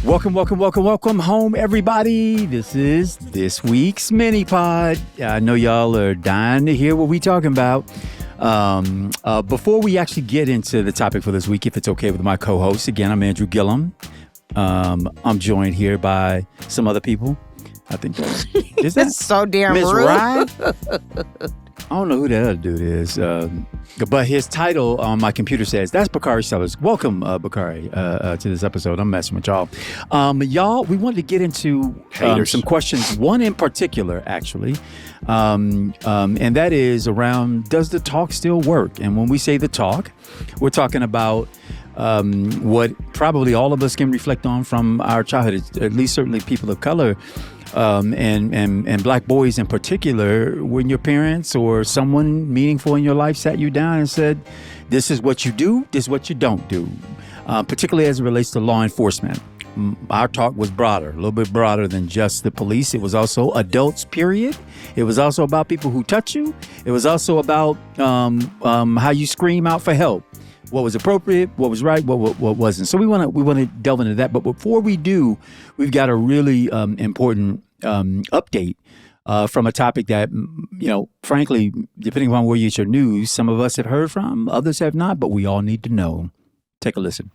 Welcome home, everybody. This is this week's MiniPod. I know y'all are dying to hear what we talking about. Before we actually get into the topic for this week, if it's okay with my co-host, again, I'm Andrew Gillum. I'm joined here by some other people. I think is that so damn Ms. rude. Rye? I don't know who that other dude is, but his title on my computer says, that's Bakari Sellers. Welcome, Bakari, to this episode. I'm messing with y'all. Y'all, we wanted to get into some questions, one in particular, actually, and that is around, does the talk still work? And when we say the talk, we're talking about what probably all of us can reflect on from our childhood, at least certainly people of color, and black boys in particular, when your parents or someone meaningful in your life sat you down and said, this is what you do, this is what you don't do, particularly as it relates to law enforcement. Our talk was broader, a little bit broader than just the police. It was also adults, period. It was also about people who touch you. It was also about how you scream out for help. What was appropriate, what was right, what wasn't. So we want to delve into that. But before we do, we've got a really important update from a topic that, frankly, depending on where you get your news, some of us have heard from, others have not, but we all need to know. Take a listen.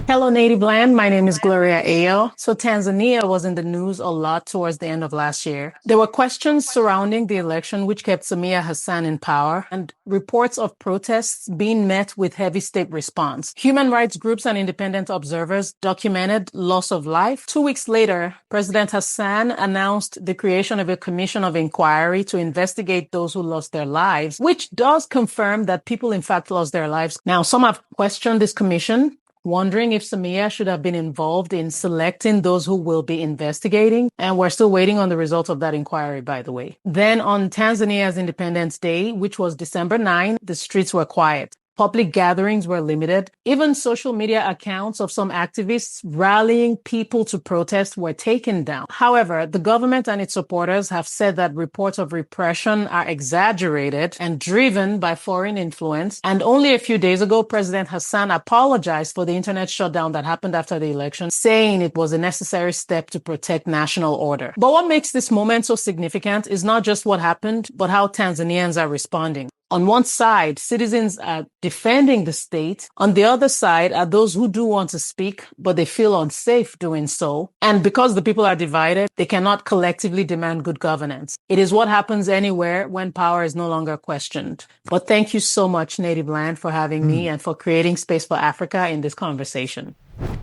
Hello, Native Land. My name is Gloria Ayo. So Tanzania was in the news a lot towards the end of last year. There were questions surrounding the election, which kept Samia Hassan in power, and reports of protests being met with heavy state response. Human rights groups and independent observers documented loss of life. 2 weeks later, President Hassan announced the creation of a commission of inquiry to investigate those who lost their lives, which does confirm that people in fact lost their lives. Now, some have questioned this commission, wondering if Samia should have been involved in selecting those who will be investigating. And we're still waiting on the results of that inquiry, by the way. Then on Tanzania's Independence Day, which was December 9, the streets were quiet. Public gatherings were limited. Even social media accounts of some activists rallying people to protest were taken down. However, the government and its supporters have said that reports of repression are exaggerated and driven by foreign influence. And only a few days ago, President Hassan apologized for the internet shutdown that happened after the election, saying it was a necessary step to protect national order. But what makes this moment so significant is not just what happened, but how Tanzanians are responding. On one side, citizens are defending the state. On the other side are those who do want to speak, but they feel unsafe doing so. And because the people are divided, they cannot collectively demand good governance. It is what happens anywhere when power is no longer questioned. But thank you so much, Native Land, for having me and for creating space for Africa in this conversation.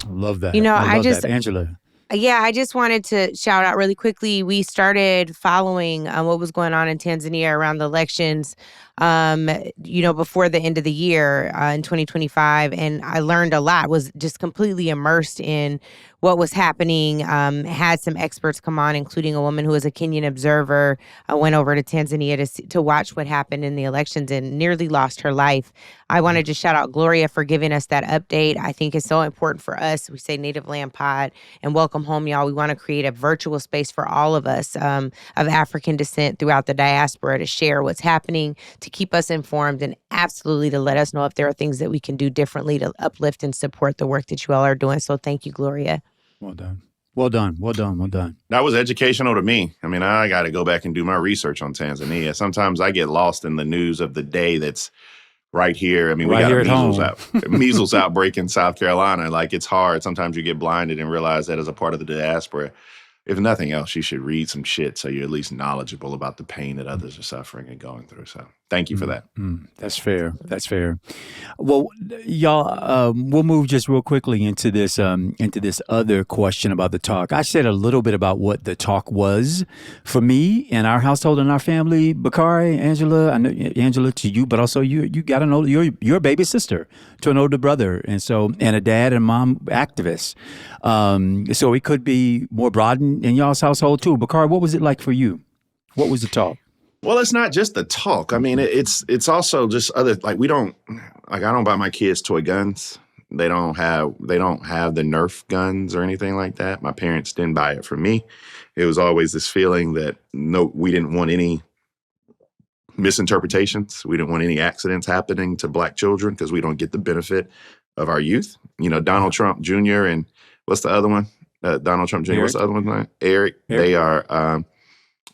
Love that. I love just that. Angela. Yeah, I just wanted to shout out really quickly. We started following what was going on in Tanzania around the elections, before the end of the year in 2025. And I learned a lot, was just completely immersed in what was happening. Had some experts come on, including a woman who was a Kenyan observer, went over to Tanzania to watch what happened in the elections and nearly lost her life. I wanted to shout out Gloria for giving us that update. I think it's so important for us. We say Native Land Pod and welcome home, y'all. We want to create a virtual space for all of us of African descent throughout the diaspora to share what's happening, to keep us informed, and absolutely to let us know if there are things that we can do differently to uplift and support the work that you all are doing. So thank you, Gloria. Well done. That was educational to me. I mean, I got to go back and do my research on Tanzania. Sometimes I get lost in the news of the day that's right here. I mean, right, we got a measles outbreak in South Carolina. Like, it's hard. Sometimes you get blinded and realize that as a part of the diaspora, if nothing else, you should read some shit so you're at least knowledgeable about the pain that others are suffering and going through. So thank you for that. That's fair. Well, y'all, we'll move just real quickly into this other question about the talk. I said a little bit about what the talk was for me in our household and our family. Bakari, Angela, I know Angela to you, but also you got to know you're a baby sister to an older brother, and a dad and mom activists. So it could be more broad in y'all's household too. Bakari, what was it like for you? What was the talk? Well, it's not just the talk. I mean, it's also just other, I don't buy my kids toy guns. They don't have the Nerf guns or anything like that. My parents didn't buy it for me. It was always this feeling that we didn't want any misinterpretations. We didn't want any accidents happening to Black children because we don't get the benefit of our youth. Donald Trump Jr. and what's the other one? Donald Trump Jr. Eric. What's the other one's name? Eric. Eric.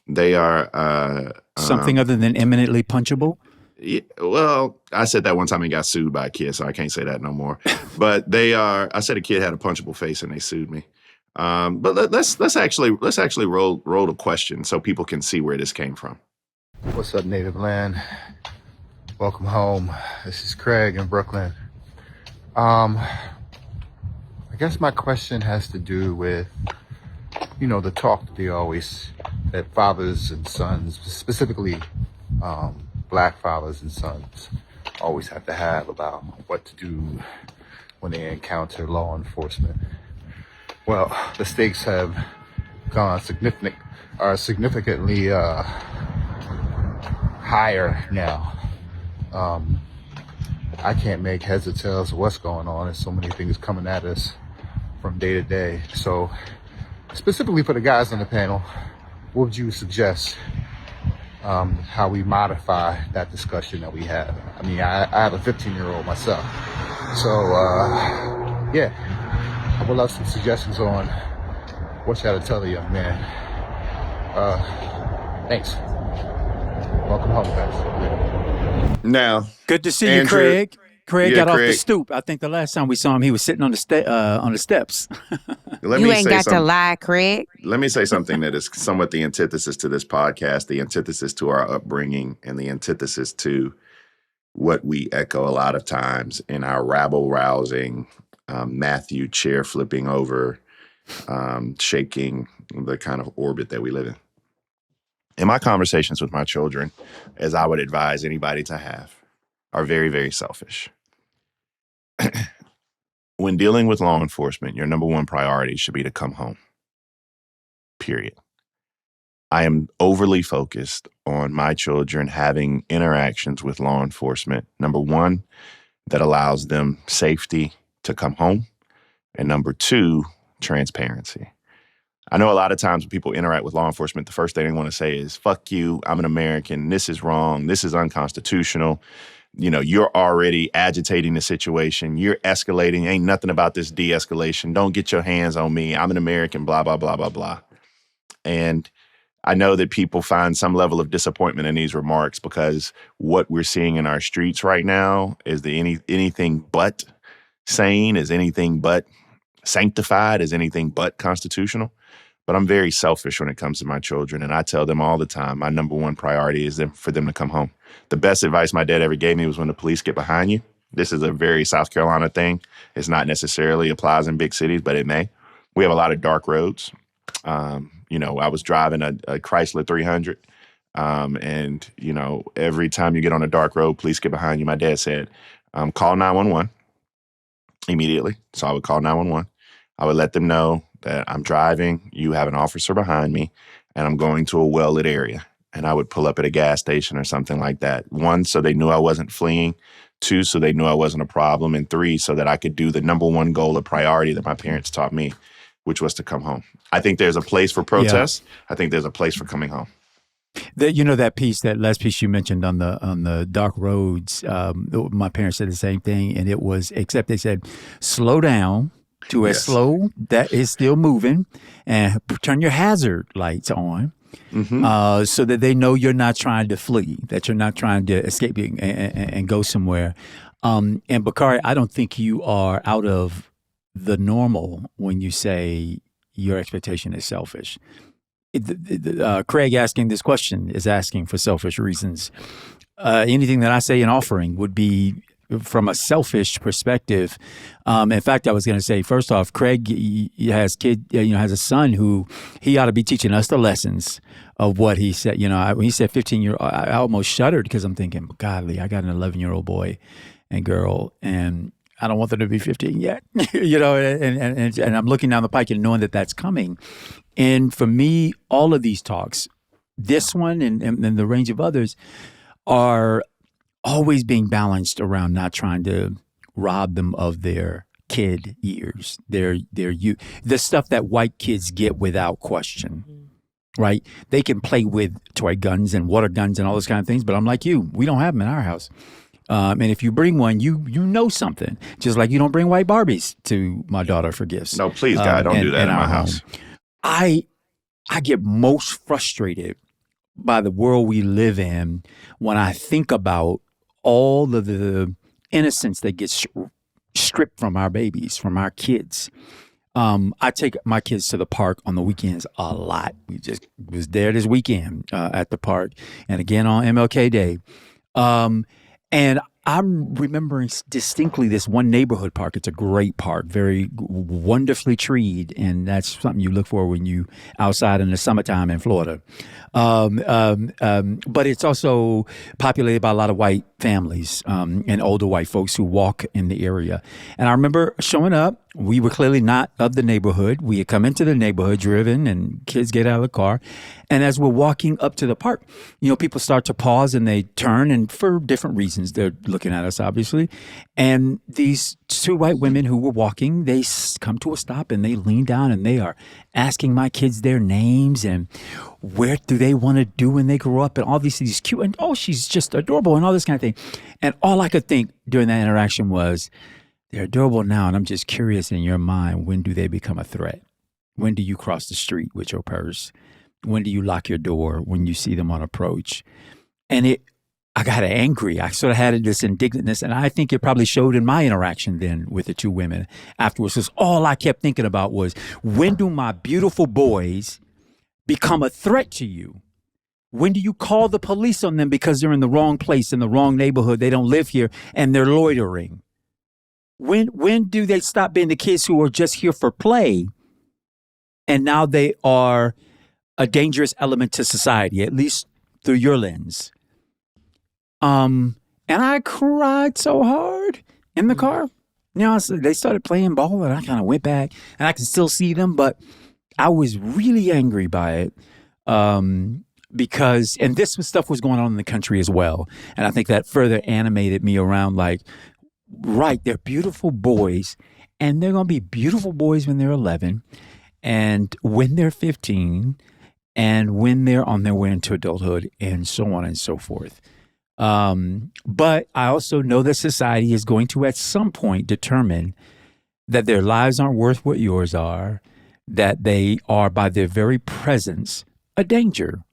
They are Something other than eminently punchable. Yeah, well, I said that one time and got sued by a kid, so I can't say that no more. But they are. I said a kid had a punchable face and they sued me. But let's actually roll the question so people can see where this came from. What's up, Native Land? Welcome home. This is Craig in Brooklyn. I guess my question has to do with, the talk that fathers and sons, specifically Black fathers and sons, always have to have about what to do when they encounter law enforcement. Well, the stakes have gone significantly higher now. I can't make heads or tails of what's going on. There's so many things coming at us from day to day. So specifically for the guys on the panel, what would you suggest how we modify that discussion that we have? I mean, I have a 15-year-old myself. So, I would love some suggestions on what you got to tell the young man. Thanks. Welcome home, guys. Now, good to see Andrew, you, Craig. Craig got off the Craig. stoop. I think the last time we saw him, he was sitting on the steps. You ain't got to lie, Craig. Let me say something that is somewhat the antithesis to this podcast, the antithesis to our upbringing, and the antithesis to what we echo a lot of times in our rabble-rousing, Matthew chair flipping over, shaking the kind of orbit that we live in. In my conversations with my children, as I would advise anybody to have, are very, very selfish. When dealing with law enforcement, your number one priority should be to come home. Period. I am overly focused on my children having interactions with law enforcement. Number one, that allows them safety to come home. And number two, transparency. I know a lot of times when people interact with law enforcement, the first thing they want to say is, fuck you, I'm an American, this is wrong, this is unconstitutional. You're already agitating the situation, you're escalating, ain't nothing about this de-escalation, don't get your hands on me, I'm an American, blah, blah, blah, blah, blah. And I know that people find some level of disappointment in these remarks because what we're seeing in our streets right now is anything but sane, is anything but sanctified, is anything but constitutional. But I'm very selfish when it comes to my children. And I tell them all the time, my number one priority is for them to come home. The best advice my dad ever gave me was when the police get behind you. This is a very South Carolina thing. It's not necessarily applies in big cities, but it may. We have a lot of dark roads. I was driving a Chrysler 300. And every time you get on a dark road, police get behind you. My dad said, call 911 immediately. So I would call 911. I would let them know that I'm driving, you have an officer behind me, and I'm going to a well-lit area. And I would pull up at a gas station or something like that. One, so they knew I wasn't fleeing. Two, so they knew I wasn't a problem. And three, so that I could do the number one goal of priority that my parents taught me, which was to come home. I think there's a place for protests. Yeah. I think there's a place for coming home. That last piece you mentioned on the dark roads, my parents said the same thing, and it was, except they said, slow down to a slow that is still moving, and turn your hazard lights on, so that they know you're not trying to flee, that you're not trying to escape and go somewhere. And Bakari, I don't think you are out of the normal when you say your expectation is selfish. Craig asking this question is asking for selfish reasons. Anything that I say in offering would be from a selfish perspective. In fact, I was going to say, first off, Craig has a son who he ought to be teaching us the lessons of what he said. When he said 15-year-old, I almost shuddered because I'm thinking, golly, I got an 11-year-old boy and girl, and I don't want them to be 15 yet. And I'm looking down the pike and knowing that that's coming. And for me, all of these talks, this one and the range of others, are always being balanced around not trying to rob them of their kid years, their youth, the stuff that white kids get without question, right? They can play with toy guns and water guns and all those kind of things, but I'm like you, we don't have them in our house. And if you bring one, you know something. Just like you don't bring white Barbies to my daughter for gifts. No, please, God, don't do that in my house. I get most frustrated by the world we live in when I think about all of the innocence that gets stripped from our babies, from our kids. I take my kids to the park on the weekends a lot. We just was there this weekend at the park, and again on MLK Day. And I'm remembering distinctly this one neighborhood park. It's a great park, very wonderfully treed, and that's something you look for when you outside in the summertime in Florida. But it's also populated by a lot of white families and older white folks who walk in the area. And I remember showing up. We were clearly not of the neighborhood. We had come into the neighborhood driven, and kids get out of the car. And as we're walking up to the park, people start to pause and they turn, and for different reasons, they're looking at us, obviously. And these two white women who were walking, they come to a stop and they lean down and they are asking my kids their names and where do they want to do when they grow up and all these cute, and she's just adorable and all this kind of thing. And all I could think during that interaction was, they're adorable now, and I'm just curious in your mind, when do they become a threat? When do you cross the street with your purse? When do you lock your door when you see them on approach? And I got angry. I sort of had this indignantness, and I think it probably showed in my interaction then with the two women afterwards. Because all I kept thinking about was, when do my beautiful boys become a threat to you? When do you call the police on them because they're in the wrong place, in the wrong neighborhood, they don't live here, and they're loitering? When do they stop being the kids who are just here for play, and now they are a dangerous element to society, at least through your lens? And I cried so hard in the car. They started playing ball, and I kind of went back, and I can still see them, but I was really angry by it. Because, and this stuff was going on in the country as well. And I think that further animated me around right, they're beautiful boys, and they're going to be beautiful boys when they're 11 and when they're 15 and when they're on their way into adulthood and so on and so forth. But I also know that society is going to at some point determine that their lives aren't worth what yours are, that they are by their very presence a danger.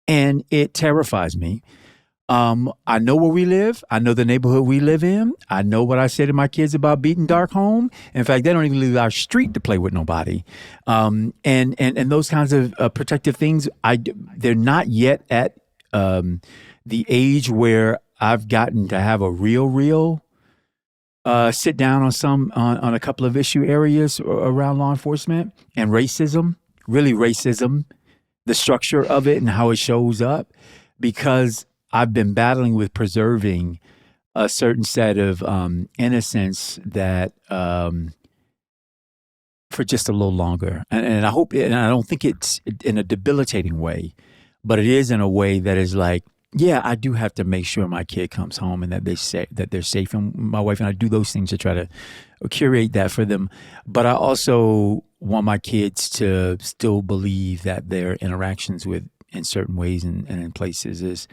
And it terrifies me. I know where we live. I know the neighborhood we live in. I know what I say to my kids about beating dark home. In fact, they don't even leave our street to play with nobody. And those kinds of protective things, they're not yet at the age where I've gotten to have a real sit down on a couple of issue areas around law enforcement and racism, really racism, the structure of it and how it shows up, because I've been battling with preserving a certain set of innocence that for just a little longer. And I hope, and I don't think it's in a debilitating way, but it is in a way that is like, yeah, I do have to make sure my kid comes home and that they're safe. And my wife and I do those things to try to curate that for them. But I also want my kids to still believe that their interactions in certain ways and in places is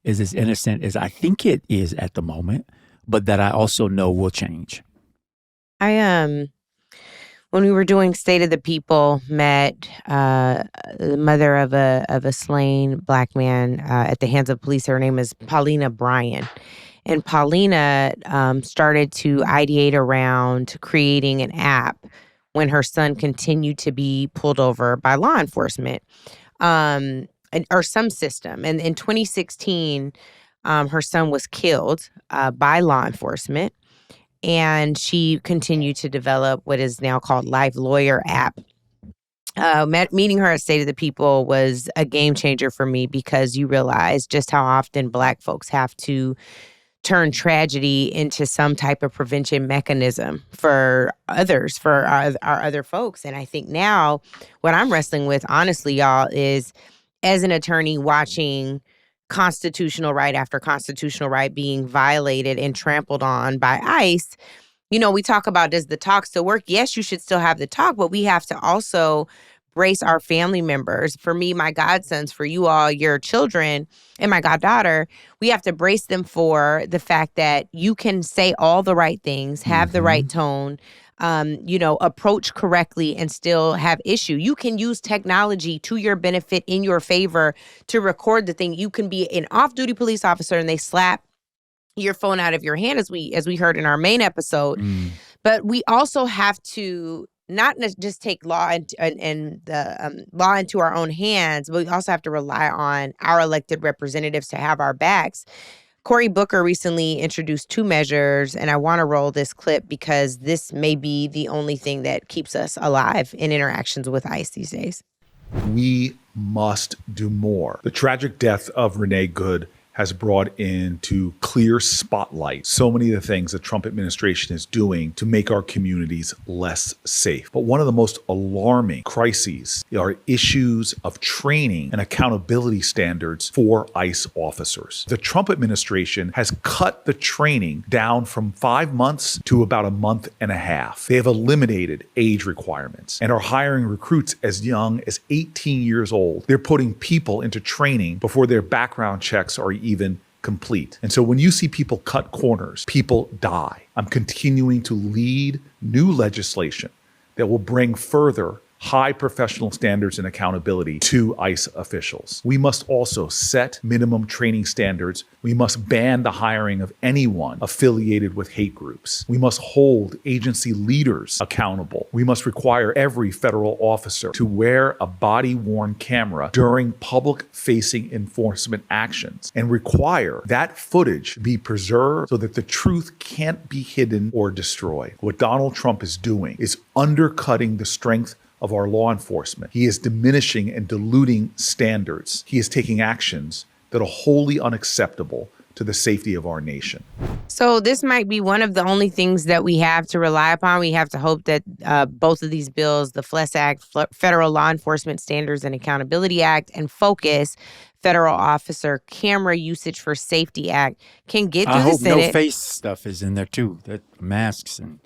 as innocent as I think it is at the moment, but that I also know will change. When we were doing State of the People, met the mother of a slain Black man at the hands of police. Her name is Paulina Bryan. And Paulina started to ideate around creating an app when her son continued to be pulled over by law enforcement or some system. And in 2016, her son was killed by law enforcement. And she continued to develop what is now called Live Lawyer app. Meeting her at State of the People was a game changer for me, because you realize just how often Black folks have to turn tragedy into some type of prevention mechanism for others, for our other folks. And I think now what I'm wrestling with, honestly, y'all, is as an attorney watching constitutional right after constitutional right being violated and trampled on by ICE. We talk about, does the talk still work? Yes, you should still have the talk, but we have to also brace our family members. For me, my godsons, for you all, your children, and my goddaughter, we have to brace them for the fact that you can say all the right things, have the right tone, approach correctly and still have issue. You can use technology to your benefit in your favor to record the thing. You can be an off-duty police officer and they slap your phone out of your hand, as we heard in our main episode. But we also have to not just take law and the law into our own hands, but we also have to rely on our elected representatives to have our backs. Cory Booker recently introduced 2 measures, and I want to roll this clip because this may be the only thing that keeps us alive in interactions with ICE these days. We must do more. The tragic death of Renee Good has brought into clear spotlight so many of the things the Trump administration is doing to make our communities less safe. But one of the most alarming crises are issues of training and accountability standards for ICE officers. The Trump administration has cut the training down from 5 months to about a month and a half. They have eliminated age requirements and are hiring recruits as young as 18 years old. They're putting people into training before their background checks are even complete. And so when you see people cut corners, people die. I'm continuing to lead new legislation that will bring further high professional standards and accountability to ICE officials. We must also set minimum training standards. We must ban the hiring of anyone affiliated with hate groups. We must hold agency leaders accountable. We must require every federal officer to wear a body-worn camera during public-facing enforcement actions and require that footage be preserved so that the truth can't be hidden or destroyed. What Donald Trump is doing is undercutting the strength of our law enforcement. He is diminishing and diluting standards. He is taking actions that are wholly unacceptable to the safety of our nation. So this might be one of the only things that we have to rely upon. We have to hope that both of these bills, the FLES Act, Federal Law Enforcement Standards and Accountability Act, and FOCUS, Federal Officer Camera Usage for Safety Act, can get through the Senate. I hope no face stuff is in there too, that masks and...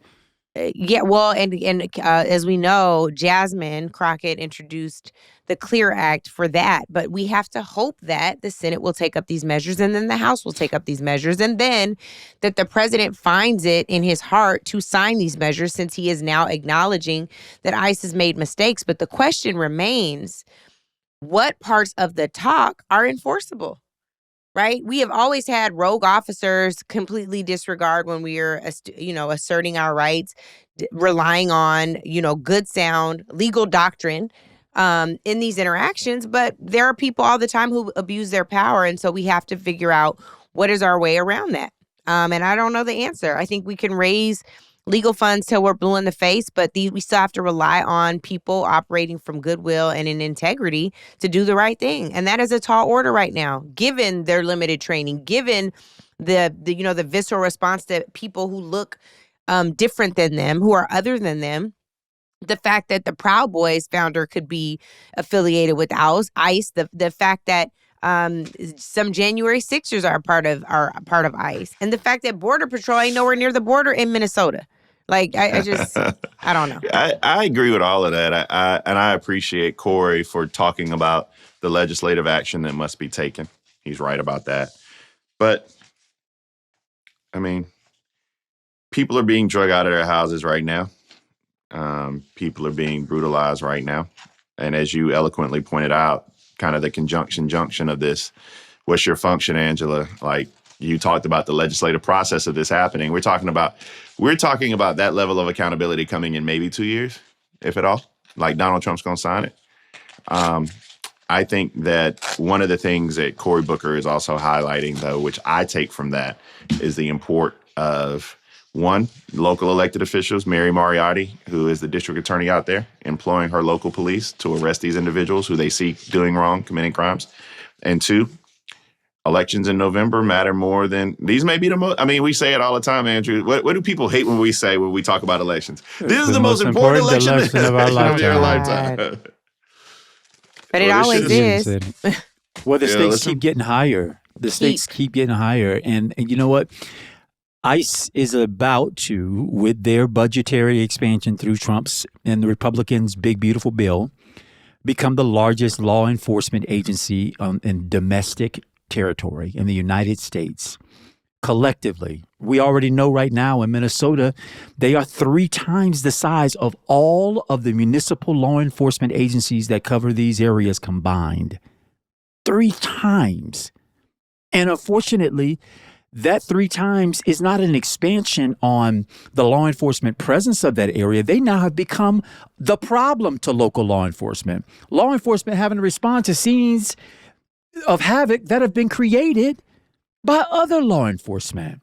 Yeah, well, and as we know, Jasmine Crockett introduced the CLEAR Act for that. But we have to hope that the Senate will take up these measures and then the House will take up these measures and then that the president finds it in his heart to sign these measures since he is now acknowledging that ICE has made mistakes. But the question remains, what parts of the talk are enforceable? Right? We have always had rogue officers completely disregard when we are, asserting our rights, relying on, good sound legal doctrine in these interactions. But there are people all the time who abuse their power. And so we have to figure out what is our way around that. And I don't know the answer. I think we can raise legal funds till we're blue in the face, but we still have to rely on people operating from goodwill and in integrity to do the right thing. And that is a tall order right now, given their limited training, given the visceral response to people who look different than them, who are other than them. The fact that the Proud Boys founder could be affiliated with ICE, the fact that some January 6ers are part of ICE, and the fact that Border Patrol ain't nowhere near the border in Minnesota. Like, I just, I don't know. I agree with all of that. I appreciate Cory for talking about the legislative action that must be taken. He's right about that. But, I mean, people are being drug out of their houses right now. People are being brutalized right now. And as you eloquently pointed out, kind of the junction of this. What's your function, Angela? Like, you talked about the legislative process of this happening. We're talking about that level of accountability coming in maybe 2 years, if at all. Like, Donald Trump's going to sign it. I think that one of the things that Cory Booker is also highlighting, though, which I take from that, is the import of, one, local elected officials, Mary Moriarty, who is the district attorney out there, employing her local police to arrest these individuals who they see doing wrong, committing crimes. And two, elections in November matter more than, these may be the most, I mean, we say it all the time, Andrew. What do people hate when we talk about elections? This is the most important election of our lifetime. But it always is. Well, the stakes keep getting higher. The stakes keep getting higher. And you know what? ICE is about to, with their budgetary expansion through Trump's and the Republicans' big, beautiful bill, become the largest law enforcement agency in domestic territory in the United States. Collectively, we already know right now in Minnesota, they are 3 times the size of all of the municipal law enforcement agencies that cover these areas combined. 3 times. And unfortunately, that 3 times is not an expansion on the law enforcement presence of that area. They now have become the problem to local law enforcement. Law enforcement having to respond to scenes of havoc that have been created by other law enforcement.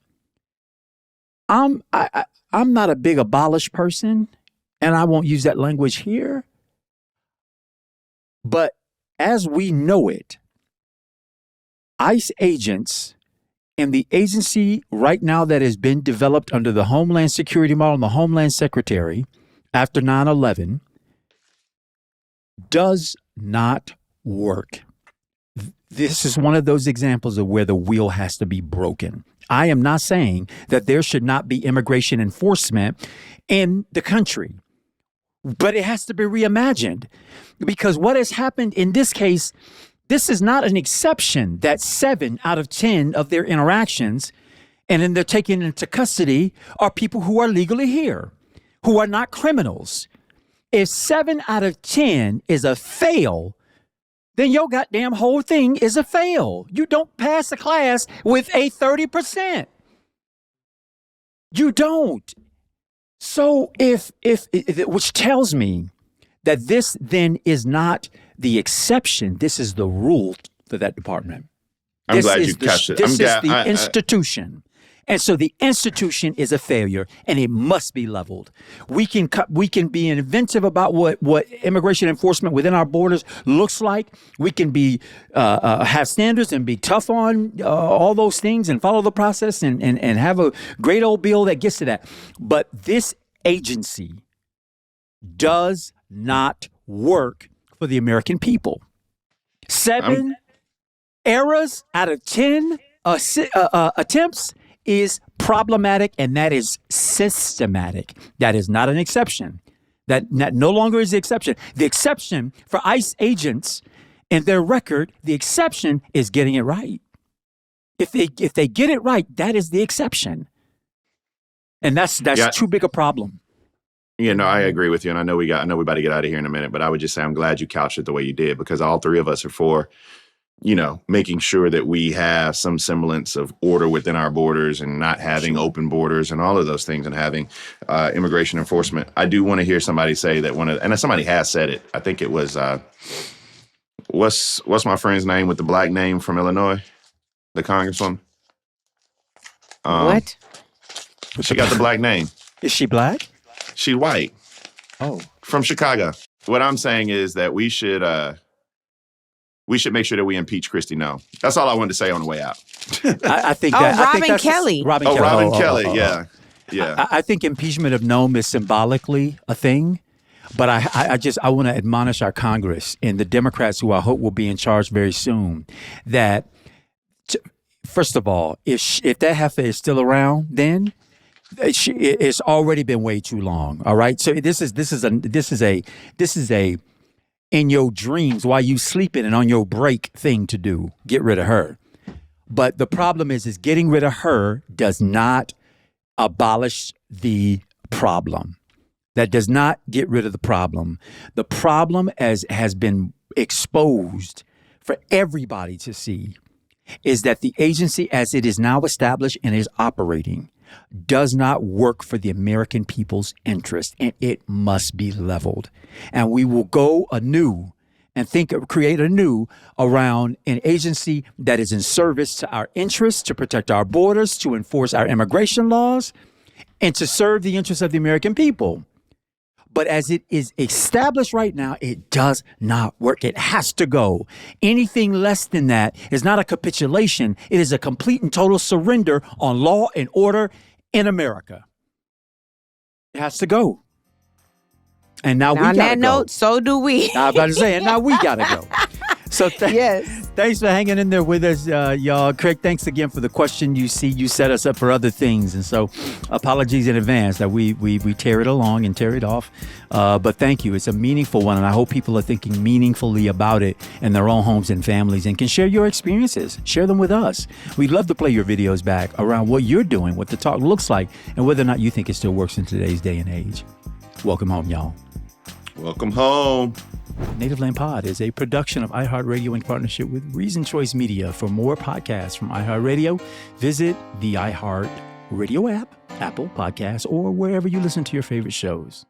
I'm not a big abolish person, and I won't use that language here. But as we know it, ICE agents and the agency right now that has been developed under the Homeland Security model and the Homeland Secretary after 9/11 does not work. This is one of those examples of where the wheel has to be broken. I am not saying that there should not be immigration enforcement in the country, but it has to be reimagined, because what has happened in this case, this is not an exception that 7 out of 10 of their interactions and then they're taken into custody are people who are legally here, who are not criminals. If 7 out of 10 is a fail, then your goddamn whole thing is a fail. You don't pass the class with a 30%. You don't. So if which tells me that this then is not the exception, this is the rule for that department. I'm glad you catch it. This is the institution. And so the institution is a failure, and it must be leveled. We can be inventive about what immigration enforcement within our borders looks like. We can be have standards and be tough on all those things and follow the process and have a great old bill that gets to that. But this agency does not work for the American people. 7 errors out of 10 attempts is problematic, and that is systematic. That is not an exception. That no longer is the exception. The exception for ICE agents and their record, the exception is getting it right. If they get it right, that is the exception. And that's too big a problem. Yeah, no, I agree with you, and I know we about to get out of here in a minute, but I would just say I'm glad you couched it the way you did, because all 3 of us are for, making sure that we have some semblance of order within our borders and not having open borders and all of those things, and having immigration enforcement. I do want to hear somebody say that and somebody has said it. I think it was what's my friend's name with the black name from Illinois, the congresswoman. What? She got the black name. Is she black? She's white. Oh, from Chicago. What I'm saying is that we should make sure that we impeach Christy now. That's all I wanted to say on the way out. I think Robin Kelly. Robin Kelly. Yeah. I think impeachment of Nome is symbolically a thing, but I want to admonish our Congress and the Democrats, who I hope will be in charge very soon, that first of all, if that heifer is still around, then it's already been way too long. All right. So this is a in your dreams while you sleeping and on your break thing to do. Get rid of her. But the problem is getting rid of her does not abolish the problem. That does not get rid of the problem. The problem, as has been exposed for everybody to see, is that the agency as it is now established and is operating does not work for the American people's interest, and it must be leveled. And we will go anew and create anew around an agency that is in service to our interests, to protect our borders, to enforce our immigration laws, and to serve the interests of the American people. But as it is established right now, it does not work. It has to go. Anything less than that is not a capitulation. It is a complete and total surrender on law and order in America. It has to go. And now we got to go. On that note, so do we. I was about to say, and now we got to go. So yes. Thanks for hanging in there with us, y'all. Craig, thanks again for the question. You set us up for other things. And so apologies in advance that we tear it along and tear it off. But thank you. It's a meaningful one. And I hope people are thinking meaningfully about it in their own homes and families and can share your experiences. Share them with us. We'd love to play your videos back around what you're doing, what the talk looks like, and whether or not you think it still works in today's day and age. Welcome home, y'all. Welcome home. Native Land Pod is a production of iHeartRadio in partnership with Reason Choice Media. For more podcasts from iHeartRadio, visit the iHeartRadio app, Apple Podcasts, or wherever you listen to your favorite shows.